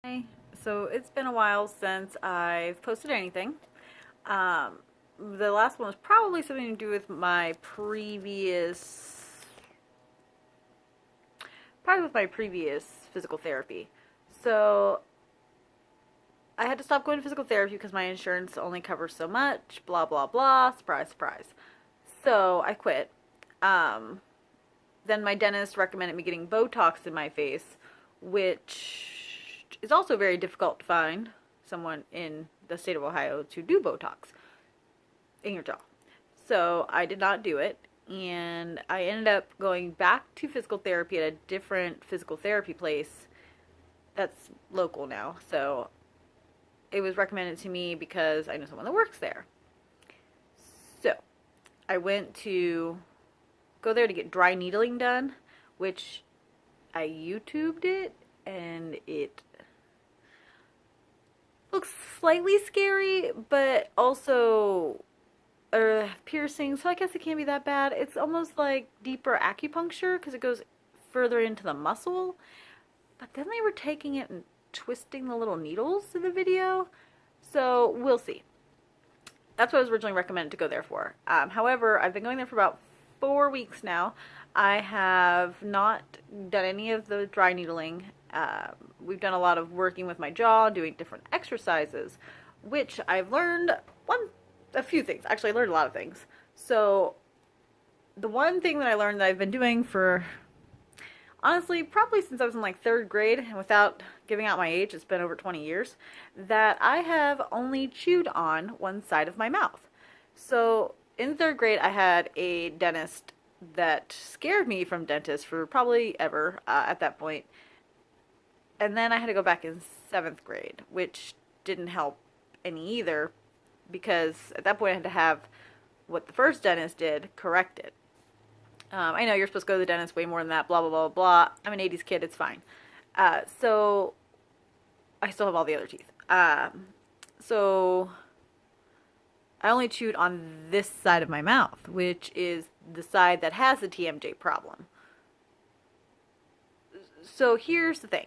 Hi. So it's been a while since I've posted anything. Um, the last one was probably something to do with my previous physical therapy. So I had to stop going to physical therapy because my insurance only covers so much. Blah blah blah. Surprise surprise. So I quit. Um, then my dentist recommended me getting Botox in my face, which is also very difficult to find someone in the state of Ohio to do Botox in your jaw. So I did not do it, and I ended up going back to physical therapy at a different physical therapy place that's local now. So it was recommended to me because I know someone that works there. So I went to go there to get dry needling done, which I YouTubed it, and it looks slightly scary, but also piercing, so I guess it can't be that bad. It's almost like deeper acupuncture because it goes further into the muscle. But then they were taking it and twisting the little needles in the video, so we'll see. That's what I was originally recommended to go there for. However, I've been going there for about 4 weeks now. I have not done any of the dry needling. We've done a lot of working with my jaw, doing different exercises, which I've learned a few things. Actually, I learned a lot of things. So, the one thing that I learned that I've been doing for honestly probably since I was in like third grade, and without giving out my age, it's been over 20 years, that I have only chewed on one side of my mouth. So, in third grade, I had a dentist that scared me from dentists for probably ever at that point. And then I had to go back in seventh grade, which didn't help any either because at that point I had to have what the first dentist did corrected. I know you're supposed to go to the dentist way more than that, blah, blah, blah, blah. I'm an 80s kid, it's fine. So I still have all the other teeth. So I only chewed on this side of my mouth, which is the side that has the TMJ problem. So here's the thing.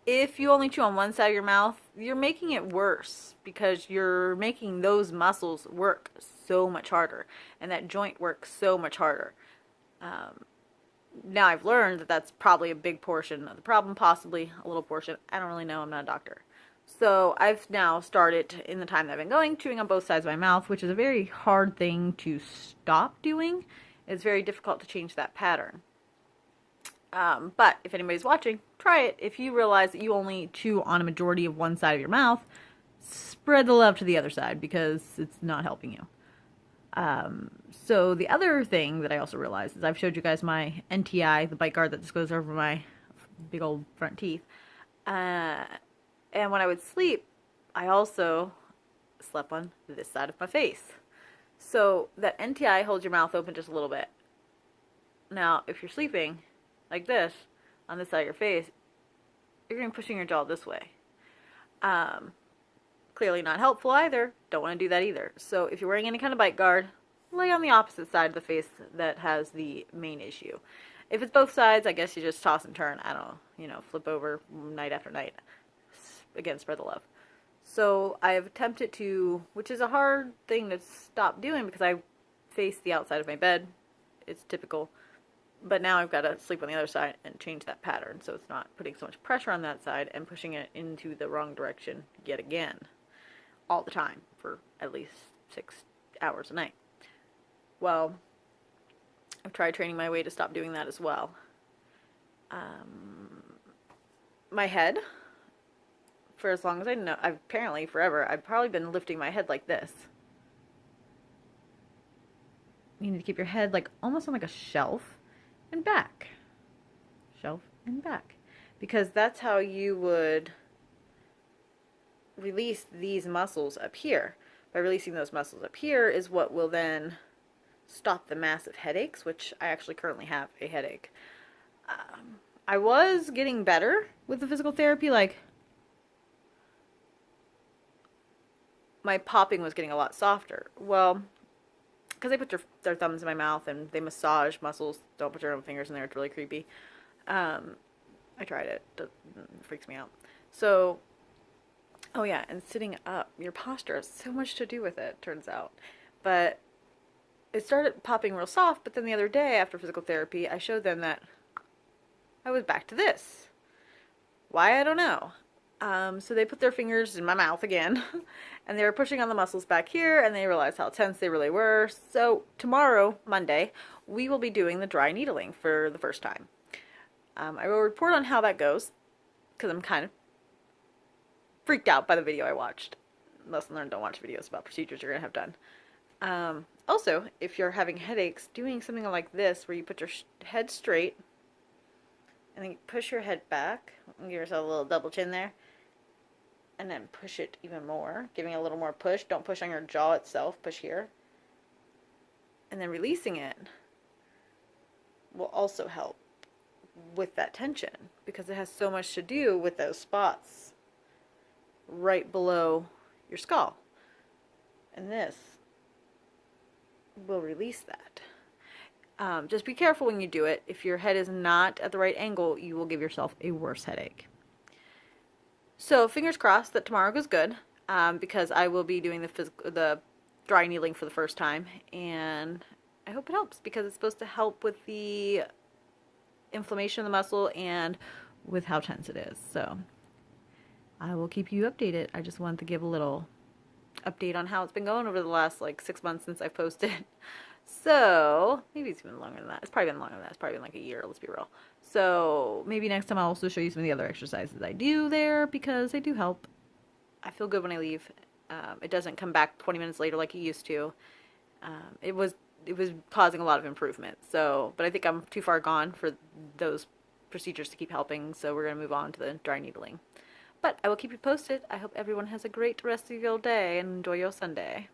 If you only chew on one side of your mouth, you're making it worse because you're making those muscles work so much harder and that joint works so much harder. Um, Now I've learned that that's probably a big portion of the problem, possibly a little portion. I don't really know. I'm not a doctor. So I've now started, in the time that I've been going, chewing on both sides of my mouth, which is a very hard thing to stop doing. It's very difficult to change that pattern. But if anybody's watching, try it. If you realize that you only chew on a majority of one side of your mouth, spread the love to the other side because it's not helping you. So the other thing that I also realized is I've showed you guys my NTI, the bite guard that just goes over my big old front teeth. Uh, and when I would sleep, I also slept on this side of my face. So that NTI holds your mouth open just a little bit. Now, if you're sleeping like this on this side of your face, you're going to be pushing your jaw this way. Um, Clearly not helpful either. Don't want to do that either. So if you're wearing any kind of bite guard, lay on the opposite side of the face that has the main issue. If it's both sides, I guess you just toss and turn. I don't know, flip over night after night. Again, spread the love. So I have attempted to, which is a hard thing to stop doing because I face the outside of my bed. It's typical. But now I've got to sleep on the other side and change that pattern so it's not putting so much pressure on that side and pushing it into the wrong direction yet again all the time for at least 6 hours a night. Well, I've tried training my way to stop doing that as well. My head, for as long as I know, apparently forever, I've probably been lifting my head like this. You need to keep your head like almost on like a shelf and back. Shelf and back. Because that's how you would release these muscles up here. By releasing those muscles up here is what will then stop the massive headaches, which I actually currently have a headache. I was getting better with the physical therapy, like my popping was getting a lot softer. Well, because they put their thumbs in my mouth and they massage muscles, don't put your own fingers in there, it's really creepy. I tried it. It freaks me out. So, oh yeah, and sitting up, your posture has so much to do with it, turns out. But it started popping real soft, but then the other day after physical therapy, I showed them that I was back to this. Why, I don't know. So they put their fingers in my mouth again, and they were pushing on the muscles back here, and they realized how tense they really were. So tomorrow, Monday, we will be doing the dry needling for the first time. I will report on how that goes, because I'm kind of freaked out by the video I watched. Lesson learned, don't watch videos about procedures you're going to have done. Also, if you're having headaches, doing something like this, where you put your head straight, and then you push your head back, and give yourself a little double chin there, and then push it even more, giving a little more push. Don't push on your jaw itself, push here. And then releasing it will also help with that tension, because it has so much to do with those spots right below your skull. And this will release that. Just be careful when you do it. If your head is not at the right angle, you will give yourself a worse headache. So fingers crossed that tomorrow goes good, because I will be doing the dry needling for the first time, and I hope it helps, because it's supposed to help with the inflammation of the muscle and with how tense it is. So I will keep you updated. I just wanted to give a little update on how it's been going over the last like 6 months since I've posted. So maybe it's even longer than that. It's probably been longer than that. It's probably been like a year, let's be real. So maybe next time I'll also show you some of the other exercises I do there, because they do help. I feel good when I leave. It doesn't come back 20 minutes later like it used to. It was causing a lot of improvement. So, but I think I'm too far gone for those procedures to keep helping. So we're going to move on to the dry needling. But I will keep you posted. I hope everyone has a great rest of your day and enjoy your Sunday.